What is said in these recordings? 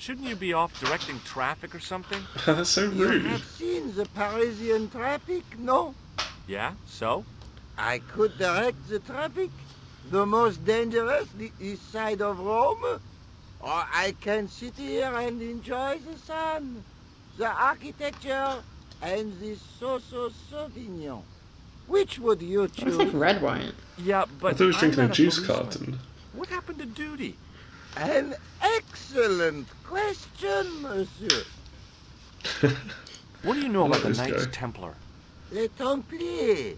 Shouldn't you be off directing traffic or something? That's so You rude. have seen the Parisian traffic, no? Yeah, so? I could direct the traffic. The most dangerous, the east side of Rome. Or I can sit here and enjoy the sun, the architecture, and the so-so Sauvignon. Which would you I choose? think red wine. Yeah, I but thought he was I'm drinking a not juice policeman. carton. What happened to duty? An excellent question, monsieur. What do you know I about like the this Knights guy. Templar? Les Templiers.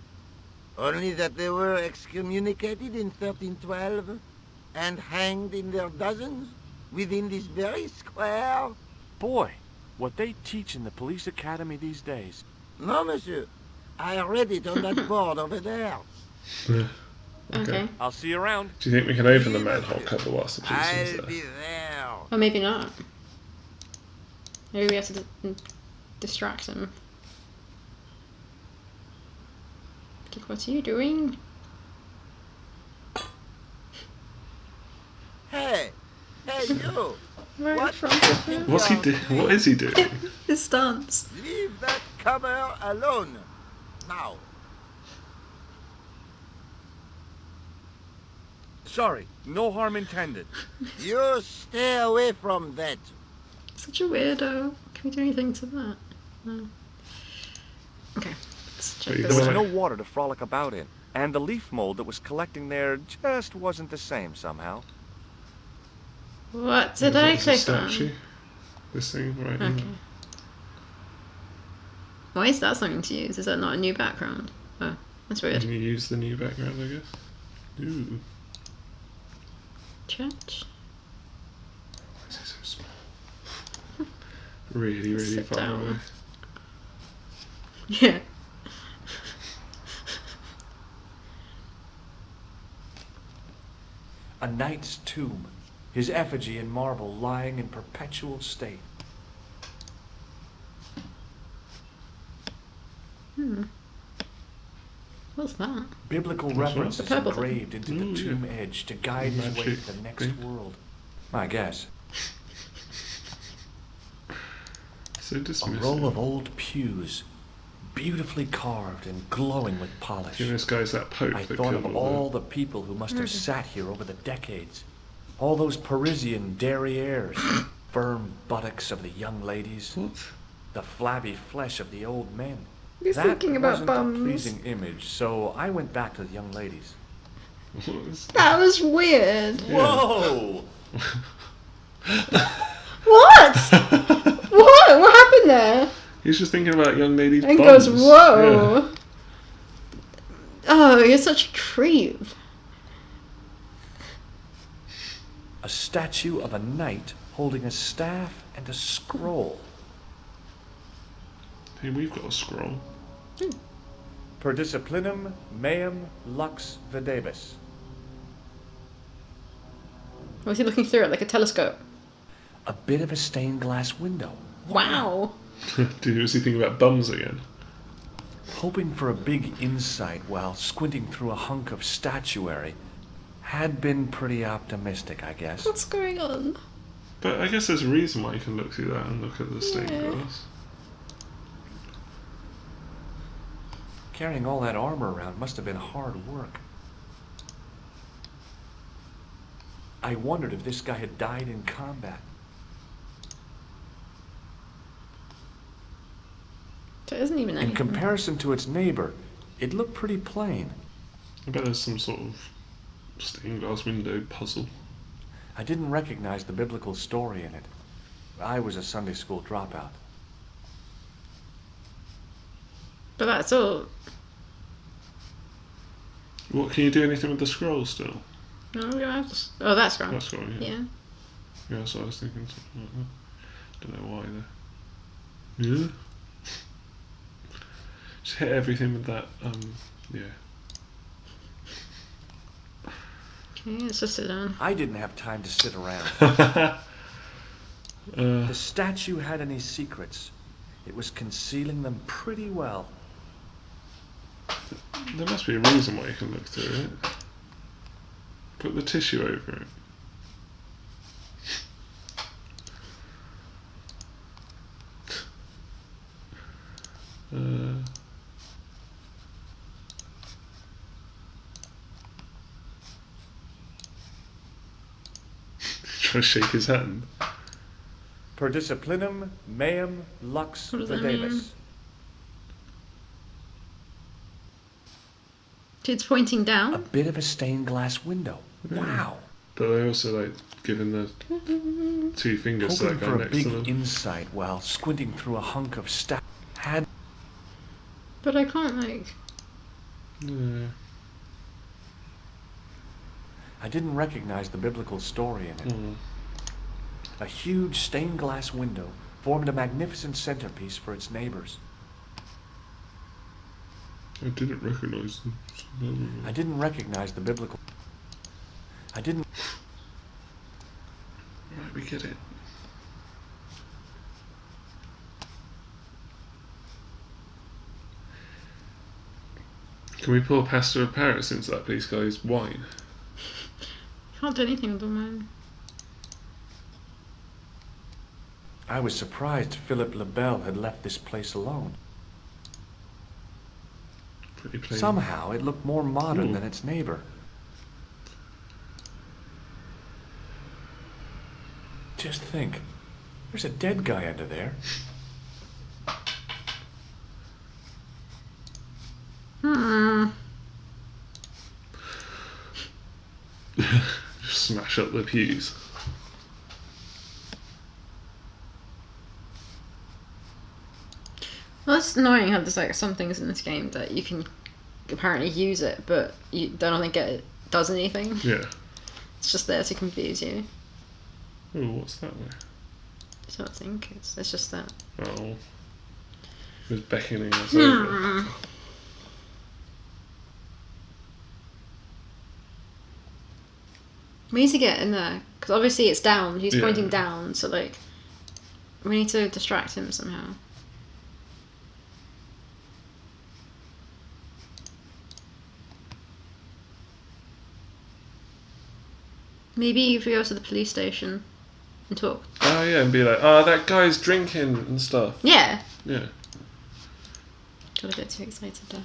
Only that they were excommunicated in 1312 and hanged in their dozens within this very square. Boy, what they teach in the police academy these days. No, monsieur. I read it on that board over there. Okay. I'll see you around. Do you think we can open the manhole cover whilst the policeman's I'll there? be there. Or maybe not. Maybe we have to distract him. What are you doing? Hey, you. Right What in front of him. What's he doing? What is he doing? His stance. Leave that cover alone. Now. Sorry, no harm intended. You stay away from that. Such a weirdo. Can we do anything to that? No. Okay. Let's check Wait, this There was out. no water to frolic about in, and the leaf mold that was collecting there just wasn't the same somehow. What did Is I it the click on? statue? This thing right Okay. here. Why is that something to use? Is that not a new background? Oh, that's weird. Can you use the new background, I guess? Ooh. Church? Why is it so small? Really, really Sit far down. away. Yeah. A knight's tomb, his effigy in marble lying in perpetual state. What's that? Biblical What's that? references The purple thing. engraved into Ooh, the tomb yeah. edge to guide his way Magic to the next thing. world. I guess. So A dismissive. row of old pews, beautifully carved and glowing with polish. You know, this guy's that Pope I that thought killed of all the people who must have sat here over the decades. All those Parisian derrieres, firm buttocks of the young ladies, What? the flabby flesh of the old men. He's That thinking about wasn't bums. a pleasing image, so I went back to the young ladies. What was... That was weird. Whoa! What? What? What happened there? He's just thinking about young ladies' And bums. goes, whoa. Oh, you're such a creep. A statue of a knight holding a staff and a scroll. Hey, we've got a scroll. Per disciplinum meum lux videbis. Was he looking through it like a telescope? A bit of a stained glass window. Wow. Was he thinking about bums again? Hoping for a big insight while squinting through a hunk of statuary had been pretty optimistic, I guess. What's going on? But I guess there's a reason why you can look through that and look at the stained Yeah. glass. Carrying all that armor around must have been hard work. I wondered if this guy had died in combat. There isn't even In anything. comparison to its neighbor, it looked pretty plain. I bet there's some sort of stained glass window puzzle. I didn't recognize the biblical story in it. I was a Sunday school dropout. But that's all. What, can you do anything with the scroll still? No, we don't have to. Oh, that's wrong. That scroll, yeah. Yeah. Yeah, that's what I was thinking. Something like that. Don't know why though. Yeah. Just hit everything with that. Yeah. Okay, let's just sit down. I didn't have time to sit around. The statue had any secrets. It was concealing them pretty well. There must be a reason why you can look through it. Put the tissue over it. trying to shake his hand. Per disciplinum meum lux What does that mean? videmus. It's pointing A down. bit of a stained glass window. Wow. But they also like giving the 2 fingers to Hoping that for guy a next big to them. insight while squinting through a hunk of had But I can't, like... Yeah. I didn't recognize the biblical story in it. Mm. A huge stained glass window formed a magnificent centerpiece for its neighbors. I didn't recognise them. I didn't recognize the biblical. I didn't. Right, we get it. Can we pour pasta of Paris into that police guy's wine? Can't do anything with the wine. I was surprised Philip Lebel had left this place alone. Pretty plain. Somehow it looked more modern Ooh. than its neighbor. Just think, there's a dead guy under there. Just smash up the pews. Well, it's annoying how there's like some things in this game that you can apparently use it, but you don't think it does anything. Yeah. It's just there to confuse you. Oh, what's that way? I don't think it's just that. Oh. It was beckoning us over. We need to get in there because obviously it's down. He's Yeah. pointing down, so like we need to distract him somehow. Maybe if we go to the police station and talk. Oh yeah, and be like, oh, that guy's drinking and stuff. Yeah. Yeah. Got a bit too excited there.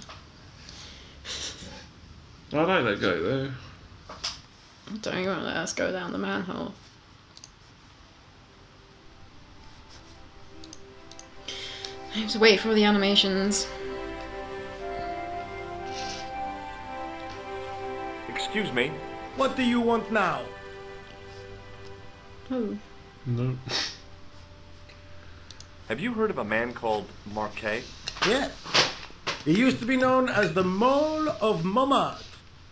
I like that guy though. Don't you want to let us go down the manhole? I have to wait for all the animations. Excuse me. What do you want now? Oh. No. Have you heard of a man called Marquet? Yes. He used to be known as the Mole of Montmartre.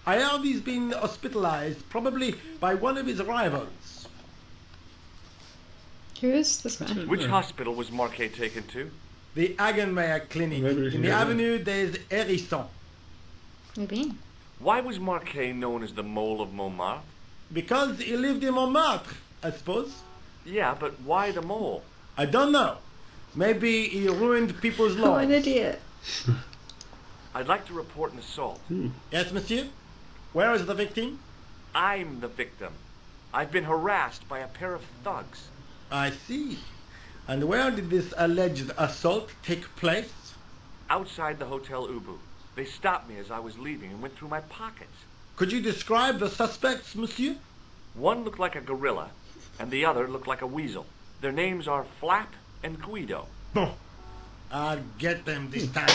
I heard he's been hospitalized, probably by one of his rivals. Who is this guy? Which hospital was Marquet taken to? The Hagenmeyer Clinic Maybe we in can the go there. Avenue des Hérissons. Maybe. Why was Marquet known as the Mole of Montmartre? Because he lived in Montmartre, I suppose. Yeah, but why the mole? I don't know. Maybe he ruined people's Oh, an lives. idiot. I'd like to report an assault. Yes, monsieur? Where is the victim? I'm the victim. I've been harassed by a pair of thugs. I see. And where did this alleged assault take place? Outside the Hotel Ubu. They stopped me as I was leaving and went through my pockets. Could you describe the suspects, monsieur? One looked like a gorilla, and the other looked like a weasel. Their names are Flap and Guido. Bon. I'll get them this time.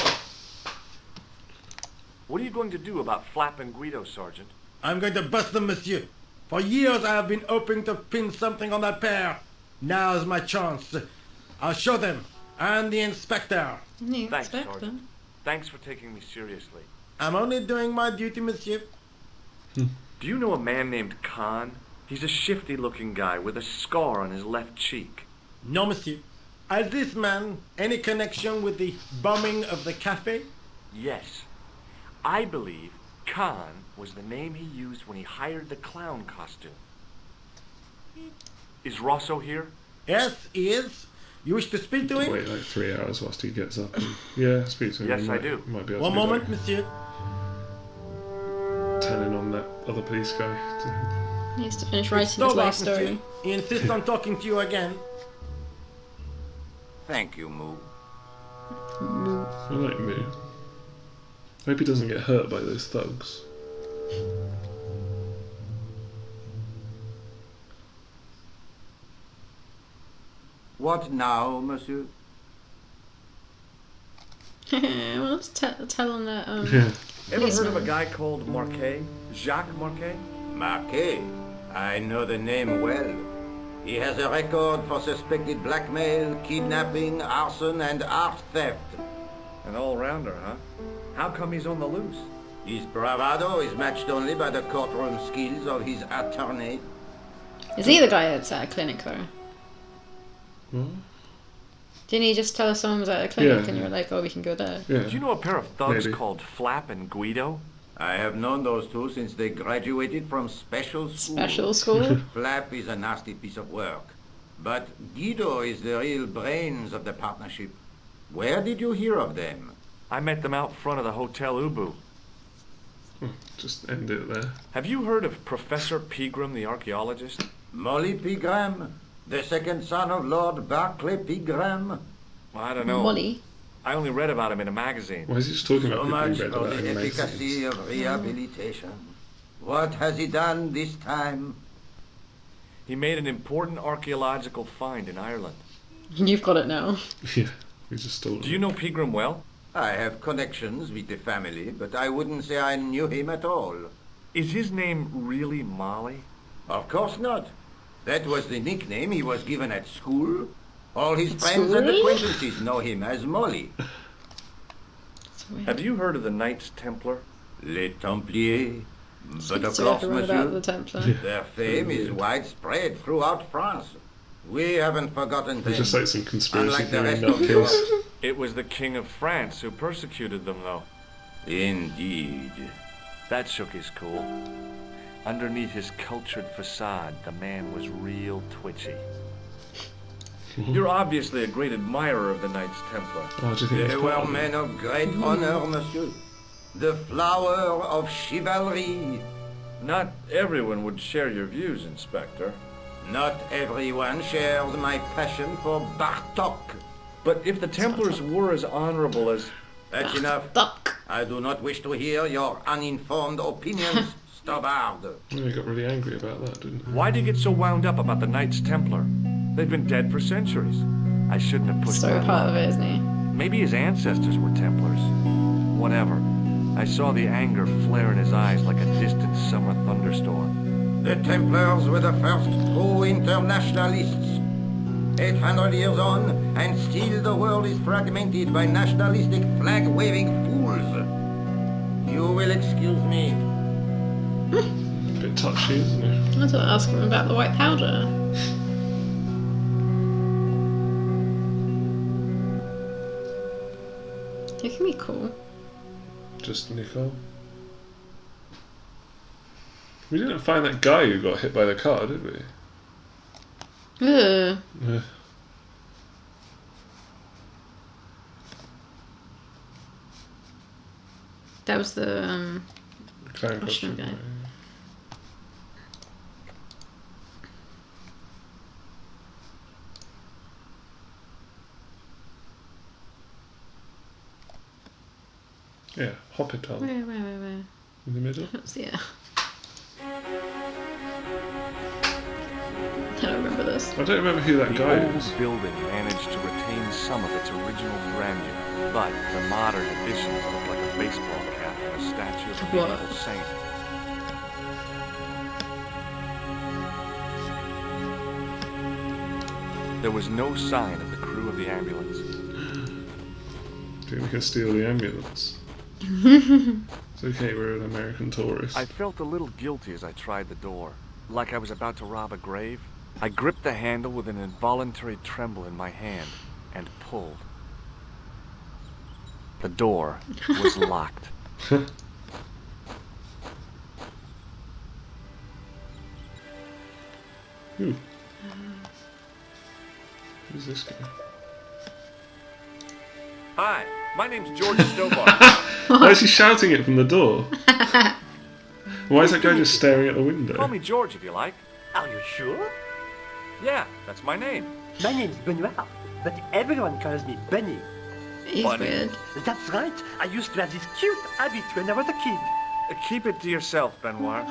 What are you going to do about Flap and Guido, Sergeant? I'm going to bust them, monsieur. For years I have been hoping to pin something on that pair. Now's my chance. I'll show them. And the inspector. You Thanks, expect Sergeant. them. Thanks for taking me seriously. I'm only doing my duty, monsieur. Do you know a man named Khan? He's a shifty-looking guy with a scar on his left cheek. No, monsieur. Has this man any connection with the bombing of the cafe? Yes. I believe Khan was the name he used when he hired the clown costume. Is Rosso here? Yes, he is. You wish to speak to him? Wait like 3 hours whilst he gets up. And, yeah, speak to him. Yes, He I might- do. Might be able One to be moment, like, monsieur. telling on that other police guy. He needs to finish It's writing so his life right, story. monsieur. He insists on talking to you again. Thank you, Moo. I like me. I hope he doesn't get hurt by those thugs. What now, monsieur? Well, let's tell him that. Yeah. Ever heard of a policeman. guy called Marquet? Jacques Marquet? Marquet. I know the name well. He has a record for suspected blackmail, kidnapping, arson, and art theft. An all-rounder, huh? How come he's on the loose? His bravado is matched only by the courtroom skills of his attorney. Is he the guy that's at a clinic though? What? Didn't he just tell us someone was at a clinic Yeah. and you were like, oh, we can go there? Yeah. Do you know a pair of thugs Maybe. called Flap and Guido? I have known those two since they graduated from special school. Special school? Flap is a nasty piece of work. But Guido is the real brains of the partnership. Where did you hear of them? I met them out front of the Hotel Ubu. Just end it there. Have you heard of Professor Pegram, the archaeologist? Molly Pegram, the second son of Lord Barclay Pegram. Well, I don't know. Molly. I only read about him in a magazine. Why is he just talking So about much people for he read the about in efficacy magazines? of rehabilitation. What has he done this time? He made an important archaeological find in Ireland. You've got it now. Yeah, we just stole Do you know Pegram well? I have connections with the family, but I wouldn't say I knew him at all. Is his name really Molly? Of course not. That was the nickname he was given at school. All his friends and School? acquaintances know him as Molly. That's weird. Have you heard of the Knights Templar? Les Templiers. But of So course, everyone about the monsieur, Templar. their fame is widespread throughout France. We haven't forgotten them. There's just like some conspiracy Unlike the theory rest of nutcase. It was the King of France who persecuted them, though. Indeed. That shook his cool. Underneath his cultured facade, the man was real twitchy. You're obviously a great admirer of the Knights Templar. Oh, do you think They it's were part of it? men of great honor, monsieur. The flower of chivalry. Not everyone would share your views, Inspector. Not everyone shares my passion for Bartok. But if the Templars were as honorable as... That's enough. Duck. I do not wish to hear your uninformed opinions, Stobbard. Oh, he got really angry about that, didn't he? Why do you get so wound up about the Knights Templar? They've been dead for centuries. I shouldn't have pushed So that part luck. of it, isn't he? Maybe his ancestors were Templars. Whatever. I saw the anger flare in his eyes like a distant summer thunderstorm. The Templars were the first true internationalists. 800 years on, and still the world is fragmented by nationalistic flag-waving fools. You will excuse me. A bit touchy, isn't he? I was going to ask him about the white powder. It can be cool. Just Nicole. We didn't find that guy who got hit by the car, did we? Ugh. Yeah. That was the Clown Russian costume. guy. Yeah, Hospital where? in the middle. That's yeah. I don't remember this. I don't remember who that The guy old is. building managed to retain some of its original grandeur, but the modern additions look like a baseball cap and a statue of a What? medieval saint. There was no sign of the crew of the ambulance. Do you think we can steal the ambulance? It's okay, we're an American tourist. I felt a little guilty as I tried the door, like I was about to rob a grave. I gripped the handle with an involuntary tremble in my hand and pulled. The door was locked. Ooh. Who's this guy? Hi, my name's George Stobart. Why is he shouting it from the door? Why is that guy just staring at the window? Call me George if you like. Are you sure? Yeah, that's my name. My name's Benoit, but everyone calls me Bunny. He's Bunny. weird. That's right. I used to have this cute habit when I was a kid. Keep it to yourself, Benoit.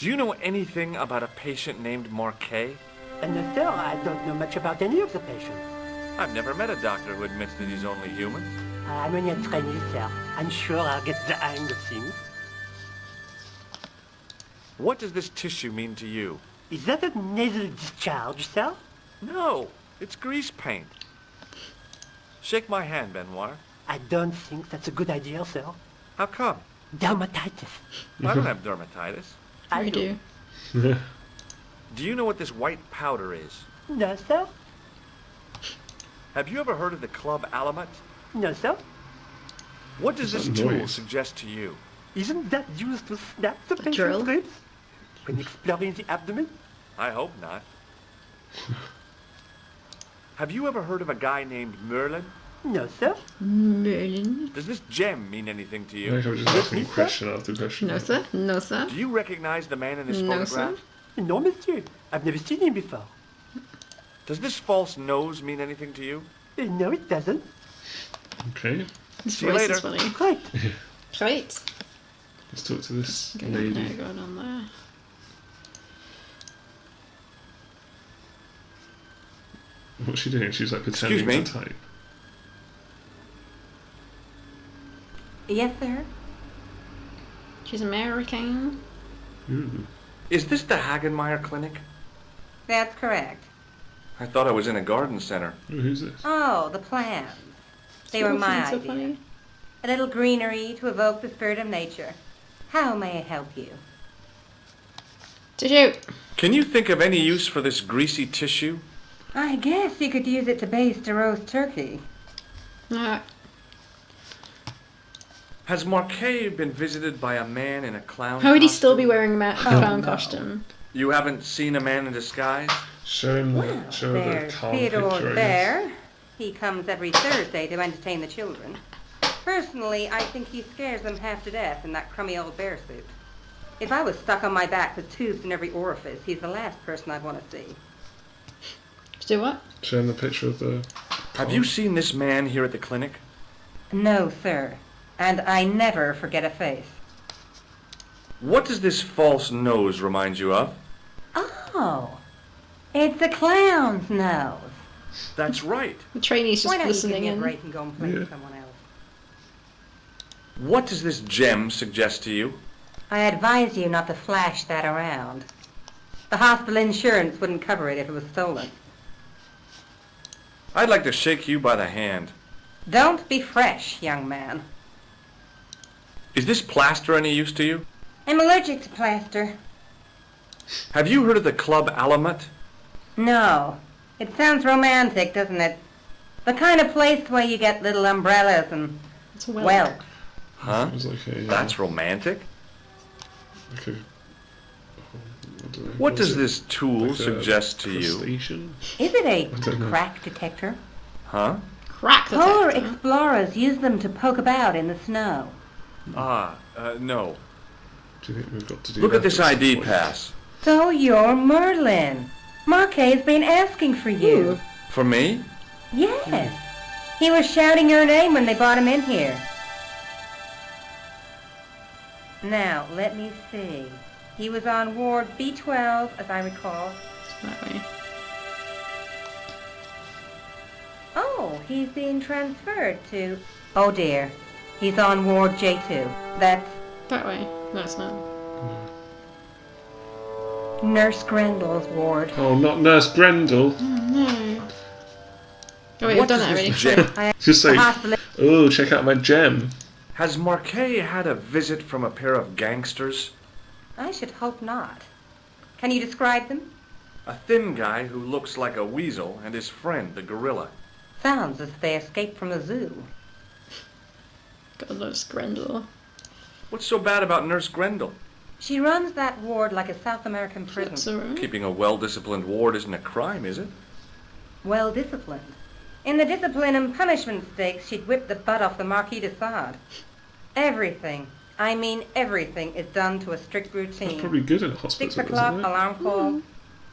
Do you know anything about a patient named Marquet? No, sir, I don't know much about any of the patients. I've never met a doctor who admits that he's only human. I'm only a trainee, sir. I'm sure I'll get the hang of things. What does this tissue mean to you? Is that a nasal discharge, sir? No, it's grease paint. Shake my hand, Benoit. I don't think that's a good idea, sir. How come? Dermatitis. I don't have dermatitis. I We do. Do you know what this white powder is? No, sir. Have you ever heard of the Club Alamet? No, sir. What does What's this that tool noise? suggest to you? Isn't that used to snap the drill? patient's ribs? When exploring the abdomen? I hope not. Have you ever heard of a guy named Merlin? No, sir. Merlin. Does this gem mean anything to you? Like I'm just asking question after question. No, sir. No, sir. Do you recognize the man in this No, photograph? sir. No, monsieur. I've never seen him before. Does this false nose mean anything to you? No, it doesn't. Okay, This See you voice later. is funny. Right. Right. let's talk to this Okay, lady. now going on there. What's she doing? She's like pretending me? to type. Yes, sir. She's American. Ooh. Is this the Hagenmeyer Clinic? That's correct. I thought I was in a garden center. Ooh, who's this? Oh, the plans. They were my so idea. funny. A little greenery to evoke the spirit of nature. How may I help you? Tissue. Can you think of any use for this greasy tissue? I guess you could use it to baste a roast turkey. Alright. Has Marquet been visited by a man in a clown How would he still be costume? wearing a clown no. costume? You haven't seen a man in disguise? Show him the, Well, show her the there's calm Theodore picture, I guess. there. He comes every Thursday to entertain the children. Personally, I think he scares them half to death in that crummy old bear suit. If I was stuck on my back with tubes in every orifice, he's the last person I'd want to see. Do what? Show him the picture of the... Have you seen this man here at the clinic? No, sir. And I never forget a face. What does this false nose remind you of? Oh, it's a clown's nose. That's right. The trainee's Why just don't you give listening me a in. break and go and play Yeah. with someone else? What does this gem suggest to you? I advise you not to flash that around. The hospital insurance wouldn't cover it if it was stolen. I'd like to shake you by the hand. Don't be fresh, young man. Is this plaster any use to you? I'm allergic to plaster. Have you heard of the Club Alamet? No. It sounds romantic, doesn't it? The kind of place where you get little umbrellas and, It's well. well, Huh? It was like a... That's romantic. Like a, what, do they What call does it? this tool Like a suggest to you? crustacean? is it a don't know. crack detector? Huh? Crack the Polar detector. explorers use them to poke about in the snow. No. Do you think we've got to do Look that at this some ID point? pass. So you're Merlin. Marquet's been asking for you. Ooh. For me? Yes. He was shouting your name when they brought him in here. Now, let me see. He was on ward B12, as I recall. That way. Oh, he's being transferred to... Oh dear. He's on ward J2. That's That way. No, it's not. Nurse Grendel's ward. Oh, not Nurse Grendel. No. Oh wait, What I've done does that already. this gem? Just The say, hospital... oh, check out my gem. Has Marquet had a visit from a pair of gangsters? I should hope not. Can you describe them? A thin guy who looks like a weasel and his friend, the gorilla. Sounds as if they escaped from the zoo. God loves Grendel. What's so bad about Nurse Grendel? She runs that ward like a South American prison. That's alright. Keeping a well-disciplined ward isn't a crime, is it? Well disciplined. In the discipline and punishment stakes, she'd whip the butt off the Marquis de Sade. Everything, I mean everything, is done to a strict That's routine. probably good in a hospital, 6 o'clock, isn't it? alarm call.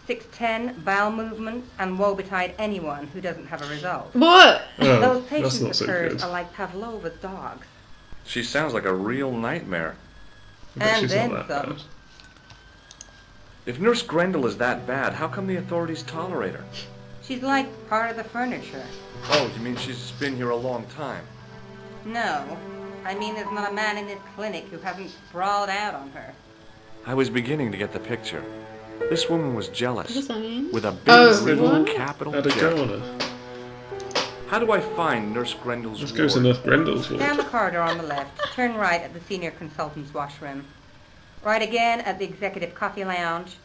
6:10, bowel movements, and woe betide anyone who doesn't have a result. What? Oh, Those that's patients not of so hers good. are like Pavlova's dogs. She sounds like a real nightmare. I bet and she's then not that some. bad. If Nurse Grendel is that bad, how come the authorities tolerate her? She's like part of the furniture. Oh, you mean she's been here a long time? No, I mean there's not a man in this clinic who hasn't sprawled out on her. I was beginning to get the picture. This woman was jealous. What does that mean? With a big Oh, little what? capital Had a J. go on her. How do I find Nurse Grendel's Let's ward? go to North Grendel's ward. Down the corridor on the left, turn right at the senior consultant's washroom. Right again at the executive coffee lounge.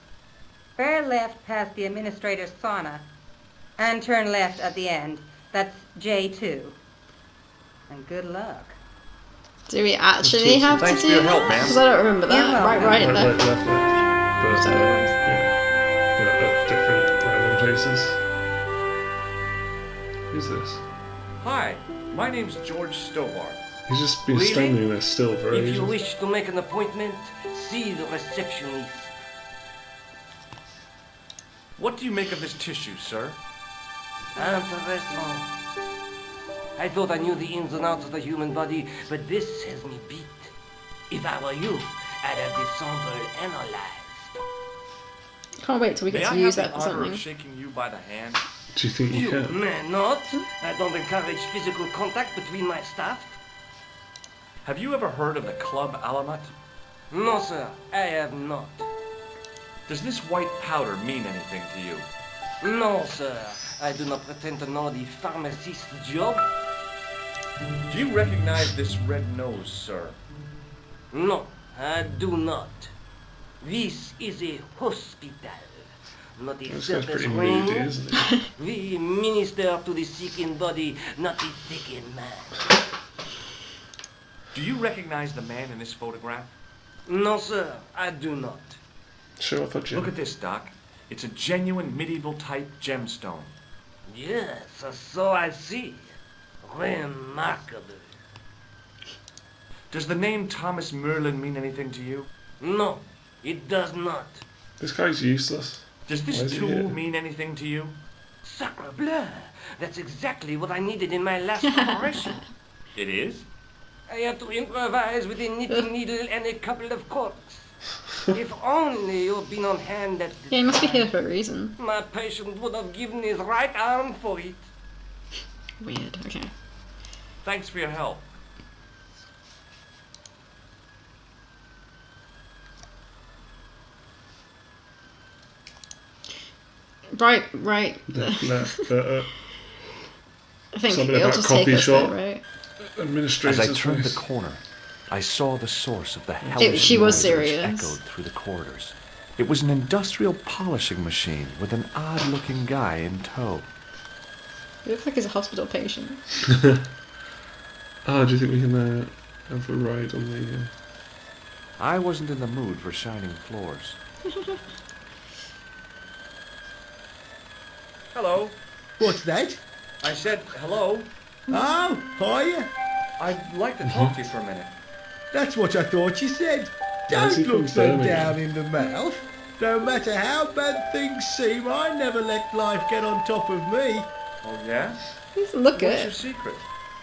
Bear left past the administrator's sauna. And turn left at the end. That's J2. And good luck. Do we actually have Thanks to for do your that? help, ma'am. Because I don't remember that. You're welcome. Right, Right, left. left. But, So- yeah. But at different random places. Who's this? Hi, my name's George Stobart. He's just been Really? standing there still for If ages. you wish to make an appointment, see the receptionist. What do you make of this tissue, sir? Interesting. I thought I knew the ins and outs of the human body, but this has me beat. If I were you, I'd have this sample analyzed. Can't wait till we May get I to use have that the for honor something. of shaking you by the hand? Do you think you You can? may not. I don't encourage physical contact between my staff. Have you ever heard of the Club Alamat? No, sir, I have not. Does this white powder mean anything to you? No, sir, I do not pretend to know the pharmacist's job. Do you recognize this red nose, sir? No, I do not. This is a hospital, not a This guy's circus pretty ring. moody, isn't he? We minister to the sick in body, not the sick in mind. Do you recognize the man in this photograph? No, sir, I do not. Show off a gym. Look at this, Doc. It's a genuine medieval type gemstone. Yes, so I see. Remarkable. Does the name Thomas Merlin mean anything to you? No, it does not. This guy's useless. Does Why this is he tool here? mean anything to you? Sacre bleu! That's exactly what I needed in my last operation. It is? I had to improvise with a knitting needle and a couple of corks. If only you'd been on hand at the Yeah, he must be time. here for a reason. My patient would have given his right arm for it. Weird. Okay. Thanks for your help. Right. Left. I think Something it'll about just coffee take us shop. there, right? Administrator's As I turned the place. corner, I saw the source of the hellish she was noise which serious. echoed through the corridors. It was an industrial polishing machine with an odd-looking guy in tow. He looks like he's a hospital patient. Ah, do you think we can have a ride on the... I wasn't in the mood for shining floors. Hello. What's that? I said hello. Oh, hiya. I'd like to talk to you for a minute. That's what I thought you said. Why is he Don't from look so Birmingham? down in the mouth. No matter how bad things seem, I never let life get on top of me. Oh, yeah? He doesn't look What's your it. secret?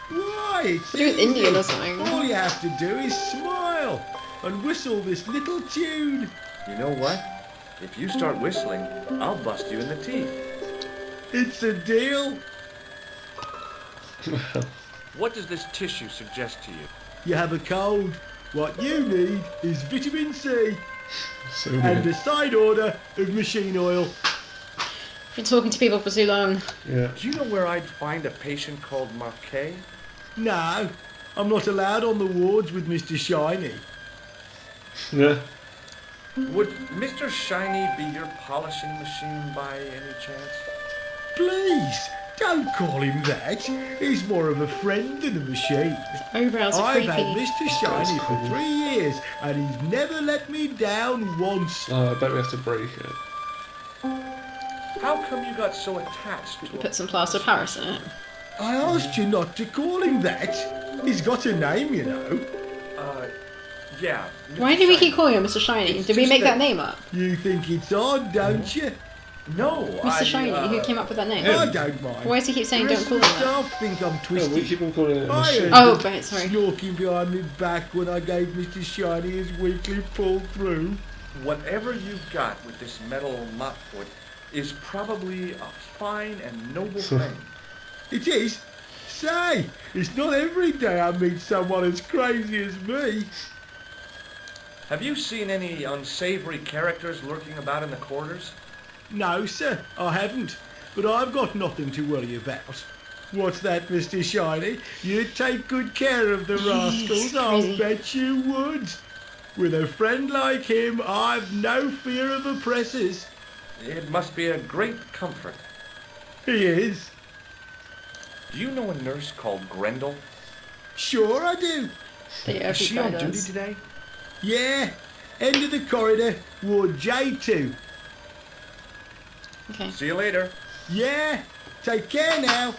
Why, it's You're easy. Indian or something. All you have to do is smile and whistle this little tune. You know what? If you start whistling, I'll bust you in the teeth. It's a deal. What does this tissue suggest to you? You have a cold. What you need is vitamin C So and weird. a side order of machine oil. Been talking to people for too long. Yeah. Do you know where I'd find a patient called Marquet? No, I'm not allowed on the wards with Mr. Shiny. Yeah. Would Mr. Shiny be your polishing machine by any chance? Please, don't call him that. He's more of a friend than a machine. Eyebrows are I've creepy. had Mr. Shiny for 3 years, and he's never let me down once. Oh, I bet we have to break it. How come you got so attached to Put some plaster of Paris in it. I asked you not to call him that. He's got a name, you know. Yeah. Why Mr. do we Shiny. keep calling him Mr. Shiny? It's Did we just make that- that name up? You think it's odd, don't you? No, Mr. Shiny, who came up with that name? I don't mind. Why does he keep saying The don't rest call of him the that? staff think I'm No, twisted. we keep on calling it a I machine. heard Oh, them right, sorry. snorking behind my back when I gave Mr. Shiny his weekly pull through. Whatever you've got with this metal mopfoot is probably a fine and noble thing. It is. Say, it's not every day I meet someone as crazy as me. Have you seen any unsavory characters lurking about in the quarters? No, sir, I haven't. But I've got nothing to worry about. What's that, Mr. Shiny? You'd take good care of the rascals, I'll crazy. bet you would. With a friend like him, I've no fear of oppressors. It must be a great comfort. He is. Do you know a nurse called Grendel? Sure I do. The Is she guy on duty does. today? Yeah, end of the corridor, Ward J2. Okay. See you later. Yeah, take care now.